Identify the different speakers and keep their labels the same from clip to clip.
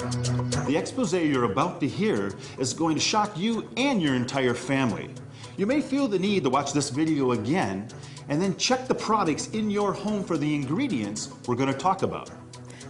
Speaker 1: The expose you're about to hear is going to shock you and your entire family. You may feel the need to watch this video again and then check the products in your home for the ingredients we're going to talk about.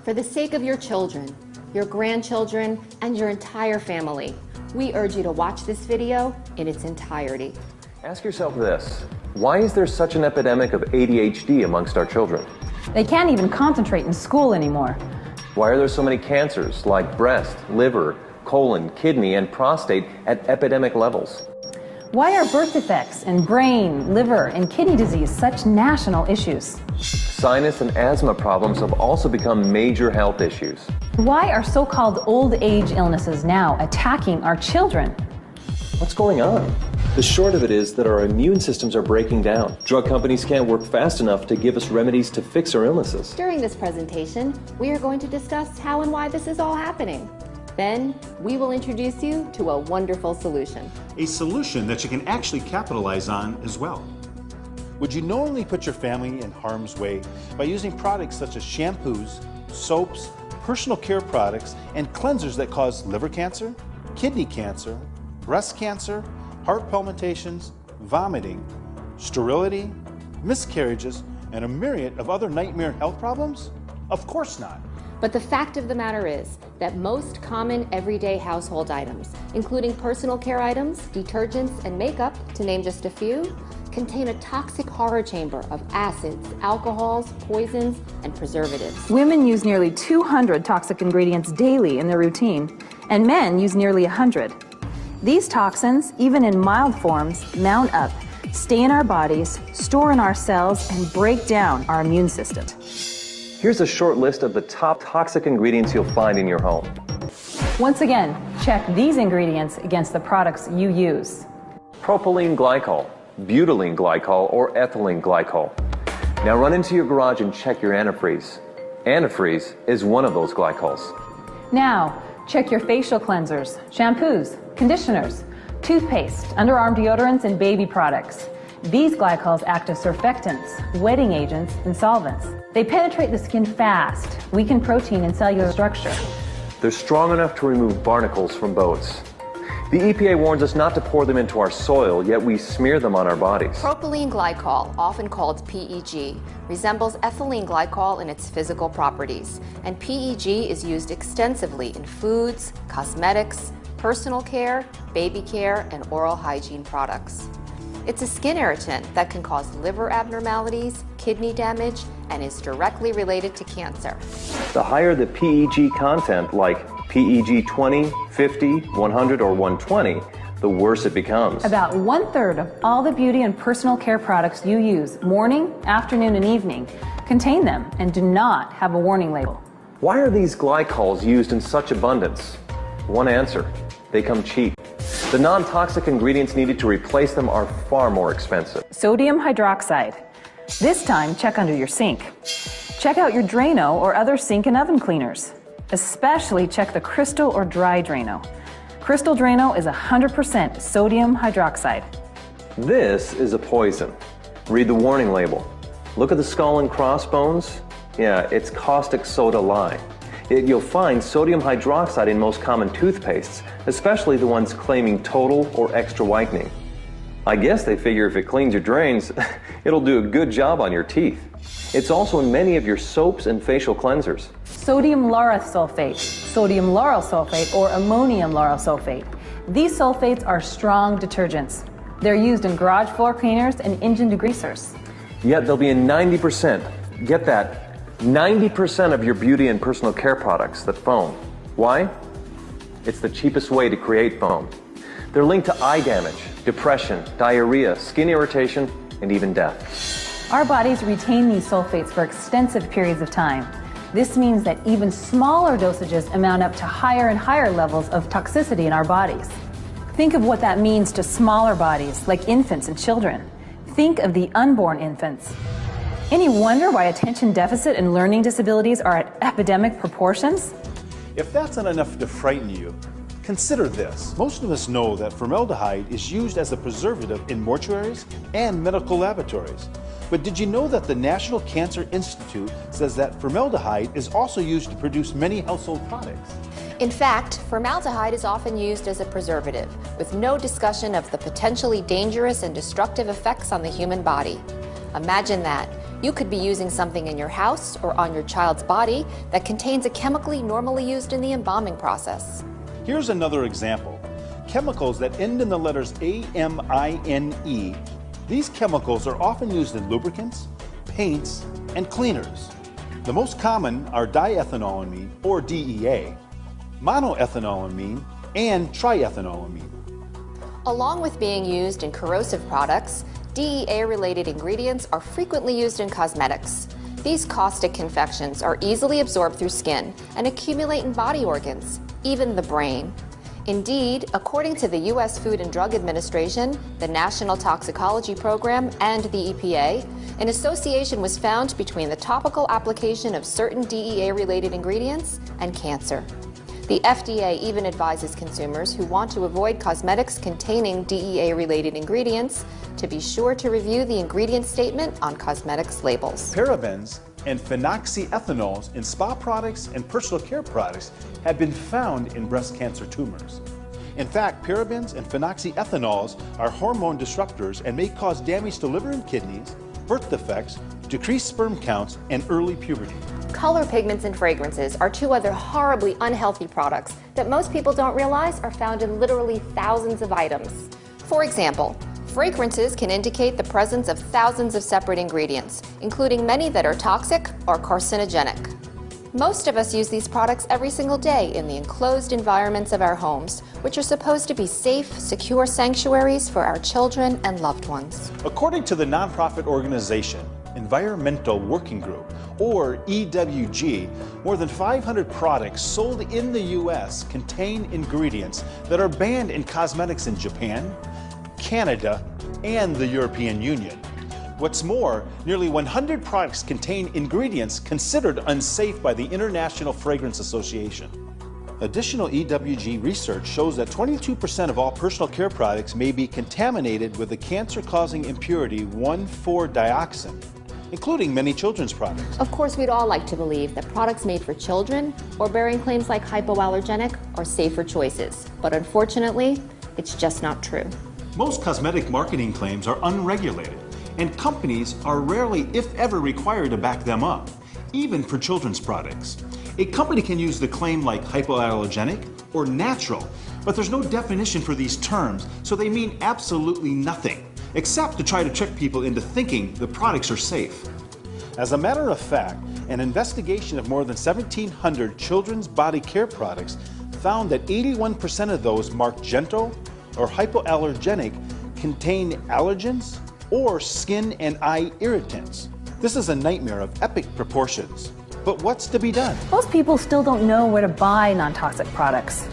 Speaker 2: For the sake of your children, your grandchildren, and your entire family, we urge you to watch this video in its entirety.
Speaker 3: Ask yourself this: why is there such an epidemic of ADHD amongst our children?
Speaker 4: They can't even concentrate in school anymore.
Speaker 3: Why are there so many cancers like breast, liver, colon, kidney, and prostate at epidemic levels?
Speaker 4: Why are birth defects and brain, liver, and kidney disease such national issues?
Speaker 3: Sinus and asthma problems have also become major health issues.
Speaker 4: Why are so-called old age illnesses now attacking our children?
Speaker 3: What's going on? The short of it is that our immune systems are breaking down. Drug companies can't work fast enough to give us remedies to fix our illnesses.
Speaker 2: During this presentation, we are going to discuss how and why this is all happening. Then, we will introduce you to a wonderful solution.
Speaker 1: A solution that you can actually capitalize on as well. Would you knowingly put your family in harm's way by using products such as shampoos, soaps, personal care products, and cleansers that cause liver cancer, kidney cancer, breast cancer, heart palpitations, vomiting, sterility, miscarriages, and a myriad of other nightmare health problems? Of course not.
Speaker 2: But the fact of the matter is that most common everyday household items, including personal care items, detergents, and makeup, to name just a few, contain a toxic horror chamber of acids, alcohols, poisons, and preservatives.
Speaker 4: Women use nearly 200 toxic ingredients daily in their routine, and men use nearly 100. These toxins, even in mild forms, mount up, stay in our bodies, store in our cells, and break down our immune system.
Speaker 3: Here's a short list of the top toxic ingredients you'll find in your home.
Speaker 4: Once again, check these ingredients against the products you use.
Speaker 3: Propylene glycol, butylene glycol, or ethylene glycol. Now run into your garage and check your antifreeze. Antifreeze is one of those glycols.
Speaker 4: Now, check your facial cleansers, shampoos, conditioners, toothpaste, underarm deodorants, and baby products. These glycols act as surfactants, wetting agents, and solvents. They penetrate the skin fast, weaken protein and cellular structure.
Speaker 3: They're strong enough to remove barnacles from boats. The EPA warns us not to pour them into our soil, yet we smear them on our bodies.
Speaker 2: Propylene glycol, often called PEG, resembles ethylene glycol in its physical properties, and PEG is used extensively in foods, cosmetics, personal care, baby care, and oral hygiene products. It's a skin irritant that can cause liver abnormalities, kidney damage, and is directly related to cancer.
Speaker 3: The higher the PEG content, like PEG 20, 50, 100, or 120, the worse it becomes.
Speaker 4: About 1/3 of all the beauty and personal care products you use morning, afternoon, and evening contain them and do not have a warning label.
Speaker 3: Why are these glycols used in such abundance? One answer: they come cheap. The non-toxic ingredients needed to replace them are far more expensive.
Speaker 4: Sodium hydroxide. This time, check under your sink. Check out your Drano or other sink and oven cleaners. Especially check the Crystal or Dry Drano. Crystal Drano is 100% sodium hydroxide.
Speaker 3: This is a poison. Read the warning label. Look at the skull and crossbones. Yeah, it's caustic soda lye. You'll find sodium hydroxide in most common toothpastes, especially the ones claiming total or extra whitening. I guess they figure if it cleans your drains, it'll do a good job on your teeth. It's also in many of your soaps and facial cleansers.
Speaker 4: Sodium lauryl sulfate, sodium lauryl sulfate, or ammonium lauryl sulfate. These sulfates are strong detergents. They're used in garage floor cleaners and engine degreasers.
Speaker 3: Yet they'll be in 90%, get that, 90% of your beauty and personal care products that foam. Why? It's the cheapest way to create foam. They're linked to eye damage, depression, diarrhea, skin irritation, and even death.
Speaker 4: Our bodies retain these sulfates for extensive periods of time. This means that even smaller dosages amount up to higher and higher levels of toxicity in our bodies. Think of what that means to smaller bodies, like infants and children. Think of the unborn infants. Any wonder why attention deficit and learning disabilities are at epidemic proportions?
Speaker 1: If that's not enough to frighten you, consider this. Most of us know that formaldehyde is used as a preservative in mortuaries and medical laboratories. But did you know that the National Cancer Institute says that formaldehyde is also used to produce many household products?
Speaker 2: In fact, formaldehyde is often used as a preservative, with no discussion of the potentially dangerous and destructive effects on the human body. Imagine that. You could be using something in your house or on your child's body that contains a chemically normally used in the embalming process.
Speaker 1: Here's another example. Chemicals that end in the letters amine. These chemicals are often used in lubricants, paints, and cleaners. The most common are diethanolamine, or DEA, monoethanolamine, and triethanolamine.
Speaker 2: Along with being used in corrosive products, DEA-related ingredients are frequently used in cosmetics. These caustic confections are easily absorbed through skin and accumulate in body organs, even the brain. Indeed, according to the U.S. Food and Drug Administration, the National Toxicology Program, and the EPA, an association was found between the topical application of certain DEA-related ingredients and cancer. The FDA even advises consumers who want to avoid cosmetics containing DEA-related ingredients to be sure to review the ingredient statement on cosmetics labels.
Speaker 1: Parabens and phenoxyethanols in spa products and personal care products have been found in breast cancer tumors. In fact, parabens and phenoxyethanols are hormone disruptors and may cause damage to liver and kidneys, birth defects, decreased sperm counts, and early puberty.
Speaker 2: Color pigments and fragrances are two other horribly unhealthy products that most people don't realize are found in literally thousands of items. For example, fragrances can indicate the presence of thousands of separate ingredients, including many that are toxic or carcinogenic. Most of us use these products every single day in the enclosed environments of our homes, which are supposed to be safe, secure sanctuaries for our children and loved ones.
Speaker 1: According to the nonprofit organization Environmental Working Group, or EWG, more than 500 products sold in the U.S. contain ingredients that are banned in cosmetics in Japan, Canada, and the European Union. What's more, nearly 100 products contain ingredients considered unsafe by the International Fragrance Association. Additional EWG research shows that 22% of all personal care products may be contaminated with the cancer-causing impurity 1,4-dioxin, including many children's products.
Speaker 2: Of course, we'd all like to believe that products made for children or bearing claims like hypoallergenic are safer choices, but unfortunately, it's just not true.
Speaker 1: Most cosmetic marketing claims are unregulated, and companies are rarely, if ever, required to back them up, even for children's products. A company can use the claim like hypoallergenic or natural, but there's no definition for these terms, so they mean absolutely nothing, except to try to trick people into thinking the products are safe. As a matter of fact, an investigation of more than 1,700 children's body care products found that 81% of those marked gentle or hypoallergenic contain allergens or skin and eye irritants. This is a nightmare of epic proportions. But what's to be done?
Speaker 4: Most people still don't know where to buy non-toxic products.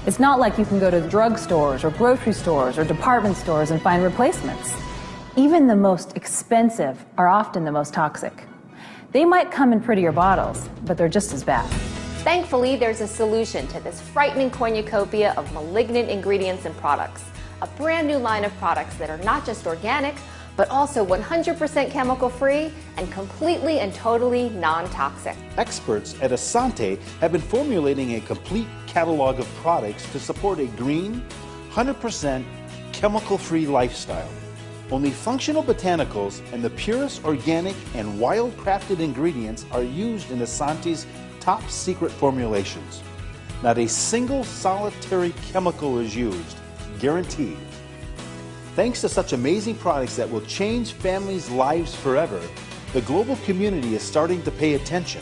Speaker 4: It's not like you can go to drugstores or grocery stores or department stores and find replacements. Even the most expensive are often the most toxic. They might come in prettier bottles, but they're just as bad.
Speaker 2: Thankfully, there's a solution to this frightening cornucopia of malignant ingredients and products. A brand new line of products that are not just organic, but also 100% chemical-free and completely and totally non-toxic.
Speaker 1: Experts at Asante have been formulating a complete catalog of products to support a green, 100% chemical-free lifestyle. Only functional botanicals and the purest organic and wild-crafted ingredients are used in Asante's top secret formulations. Not a single solitary chemical is used, guaranteed. Thanks to such amazing products that will change families' lives forever, the global community is starting to pay attention.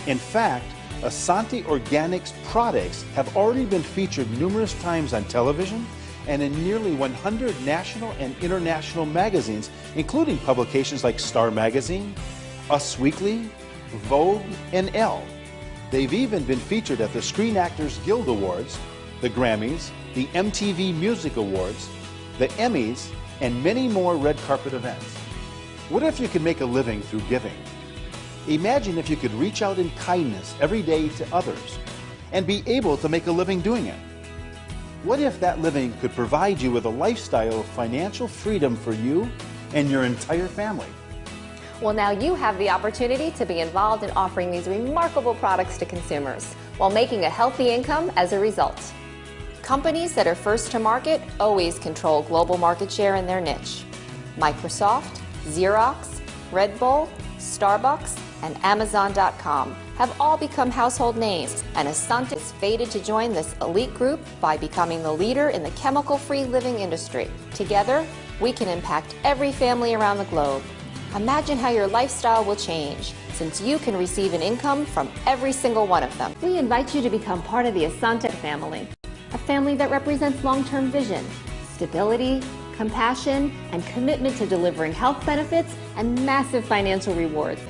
Speaker 1: In fact, Asante Organics products have already been featured numerous times on television and in nearly 100 national and international magazines, including publications like Star Magazine, Us Weekly, Vogue, and Elle. They've even been featured at the Screen Actors Guild Awards, the Grammys, the MTV Music Awards, the Emmys, and many more red carpet events. What if you could make a living through giving? Imagine if you could reach out in kindness every day to others and be able to make a living doing it. What if that living could provide you with a lifestyle of financial freedom for you and your entire family?
Speaker 2: Well, now you have the opportunity to be involved in offering these remarkable products to consumers while making a healthy income as a result. Companies that are first to market always control global market share in their niche. Microsoft, Xerox, Red Bull, Starbucks, and Amazon.com have all become household names, and Asanta is fated to join this elite group by becoming the leader in the chemical-free living industry. Together, we can impact every family around the globe. Imagine how your lifestyle will change, since you can receive an income from every single one of them. We invite you to become part of the Asanta family, a family that represents long-term vision, stability, compassion, and commitment to delivering health benefits and massive financial rewards.